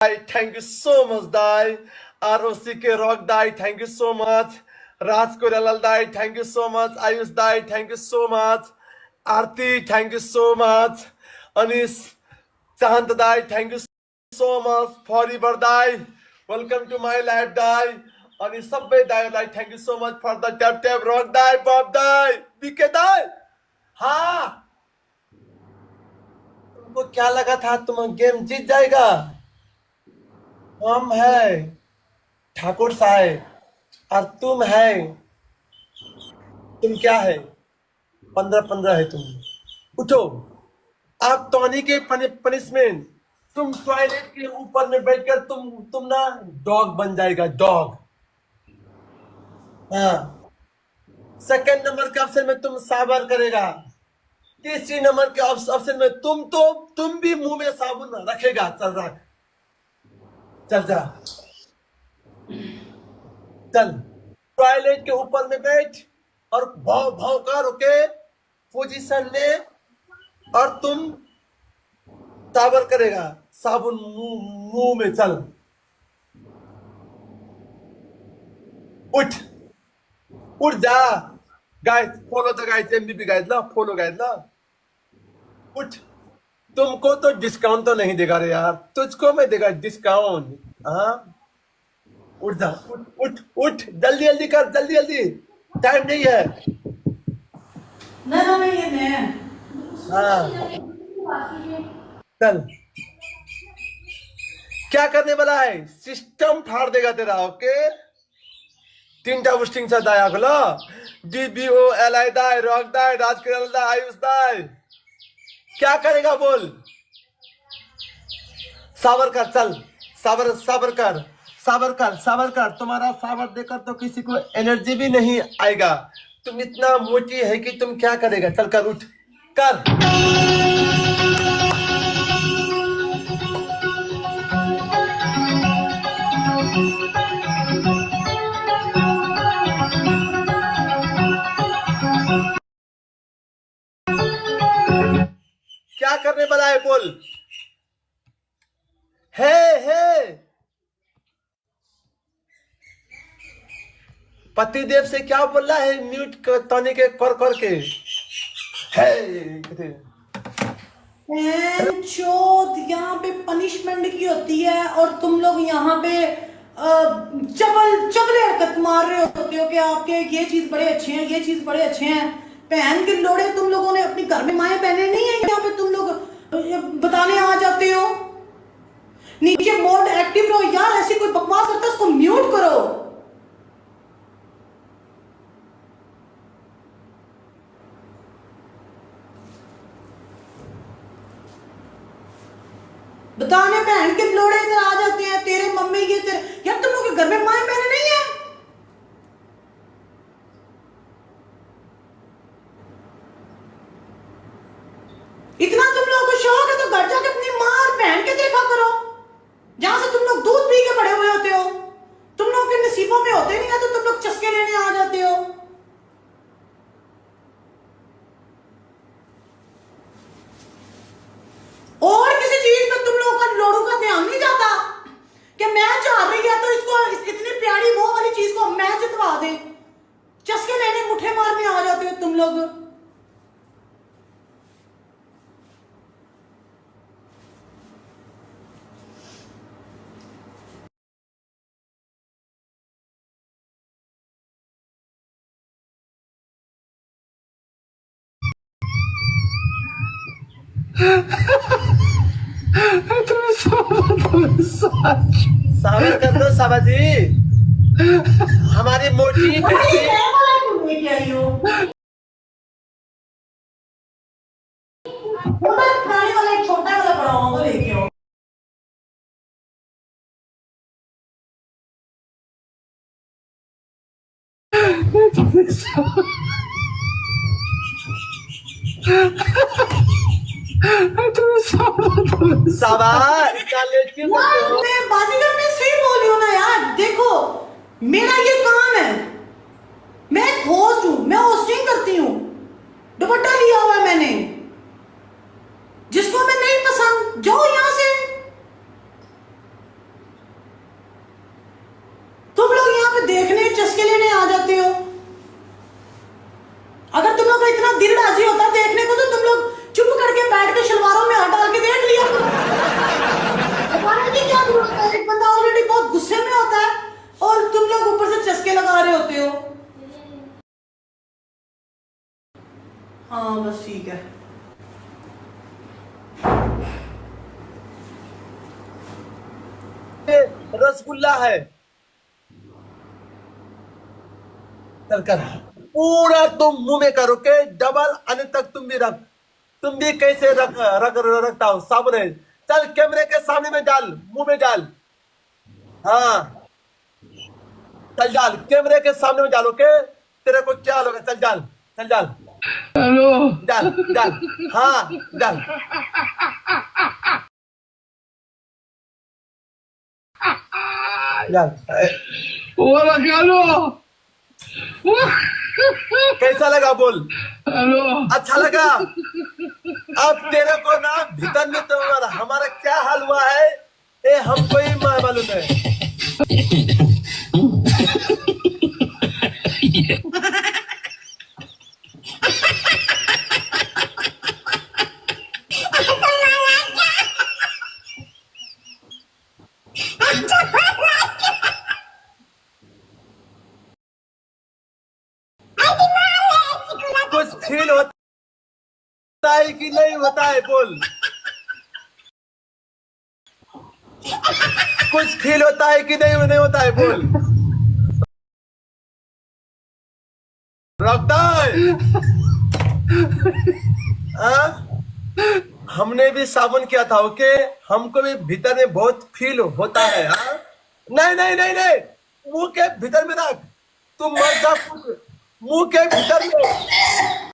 Thank you so much, Dai. ROCK Rock Dai, thank you so much. Raj Koralal Dai, thank you so much. Ayush Dai, thank you so much. Aarti, thank you so much. Anish Chahant Dai, thank you so much. Forever Dai, welcome to my life Dai. Anish Sabbe Dai, thank you so much for the tap tap rock Dai, Bob Dai, BK Dai. हाँ, तुमको क्या लगा था तुम game जीत जाएगा? हम है ठाकुर साहब और तुम है, तुम क्या है? 15-15 है तुम। उठो, आप टॉनी के पनिशमेंट, तुम टॉयलेट के ऊपर में बैठकर तुम ना डॉग बन जाएगा, डॉग। हाँ, सेकंड नंबर के ऑप्शन में तुम साबर करेगा, तीसरी नंबर के ऑप्शन में तुम भी मुंह में साबुन रखेगा। चल रहा, चल जा, चल टॉयलेट के ऊपर में बैठ और भाव भाव कर, ओके पोजीशन ले, और तुम साबर करेगा, साबुन मुंह में। चल उठ, उठ जा guys, follow the guys, MBP guys ना, फॉलो गाइस ना। उठ, तुमको तो डिस्काउंट तो नहीं देगा रे यार, तुझको मैं देगा डिस्काउंट। हाँ, उठ जा, उठ उठ उठ, जल्दी जल्दी कर, जल्दी जल्दी, टाइम नहीं है। ना ये मैं हाँ, चल, क्या करने वाला है? सिस्टम फाड़ देगा तेरा, ओके। 3टा बुस्टिंग से दाया खोलो, DBOLI दाय, रॉक दाय, राजकिरण दाय, आयुष दाय। क्या करेगा बोल? साबर कर, चल साबर, साबर कर, साबर कर, साबर कर। तुम्हारा साबर देकर तो किसी को एनर्जी भी नहीं आएगा। तुम इतना मोटी है कि तुम क्या करेगा? चल कर, उठ कर। क्या करने वाला है बोल? है पतिदेव से क्या बोल रहा है? म्यूट तने के कर के है। चोद, यहाँ पे पनिशमेंट की होती है और तुम लोग यहाँ पे चबले हरकत मार रहे होते हो कि आपके ये चीज बड़े अच्छे हैं, ये चीज बड़े अच्छे हैं। बहन के लोड़े, तुम लोगों ने अपनी घर में माए बहने नहीं है, यहाँ पे तुम लोग बताने आ जाते हो। नीचे मोड एक्टिव रहो यार, ऐसी कोई बकवास करता है उसको म्यूट करो। बताने बहन के लोड़े इधर आ जाते हैं, तेरे मम्मी ये तेरे, यार तुम लोग के घर में माए बहने नहीं है? इतना तुम लोगों को शौक है तो घर जाके अपनी माँ और बहन के देखा करो, जहां से तुम लोग दूध पी के बड़े हुए होते हो। तुम लोग के नसीबों में होते नहीं है तो तुम लोग चस्के लेने आ जाते हो। और किसी चीज में तुम लोगों का लोड़ों का ध्यान नहीं जाता कि मैच आ रही है तो इसको इतनी प्यारी वो वाली चीज को मैच जितवा दे, चस्के लेने मुठ्ठे मारने आ जाते हो तुम लोग। साबर कर दो साबाजी, हमारी मोटी लेके आई हो खाने वाला एक छोटा वाला पड़ा हो वो लेके आओ। साबार क्या लेट क्यों करते हो? मैं बाजीगर में सही बोल रही हूँ ना यार। देखो मेरा ये काम है, मैं एक होस्ट हूँ, मैं होस्टिंग करती हूँ। दुपट्टा लिया हुआ है मैंने, जिसको मैं नहीं पसंद जाओ यहाँ से। देखने चस्के लेने आ जाते हो? अगर तुम लोग का इतना दिल राजी होता देखने को तो तुम लोग चुप करके बैठ के शलवारों में हाथ डाल के देख लिया बताने की क्या जरूरत है? एक बंदा ऑलरेडी बहुत गुस्से में होता है और तुम लोग ऊपर से चस्के लगा रहे होते हो। हाँ बस ठीक है। ये रसगुल्ला है। चल कर पूरा तुम मुंह में करो के डबल अन्य तक तुम भी रख। तुम भी कैसे रखता हो साबुन है। चल कैमरे के सामने में डाल, मुंह में डाल। हाँ चल डाल, कैमरे के सामने में डालो के तेरे को क्या होगा। चल डाल, चल डाल, हेलो डाल डाल, हाँ डाल। डाल बोला हेलो कैसा लगा बोल? हेलो अच्छा लगा? अब तेरे को ना भीतर में तो हमारा क्या हाल हुआ है ये हमको ही मालूम है। कुछ फील होता है कि नहीं होता है बोल? कुछ फील होता है कि नहीं होता है बोल? रखता है हमने भी साबुन किया था ओके, हमको भी भीतर में बहुत फील होता है। हाँ नहीं नहीं नहीं नहीं, मुंह के भीतर में रख। तुम मत जा मुंह के भीतर में।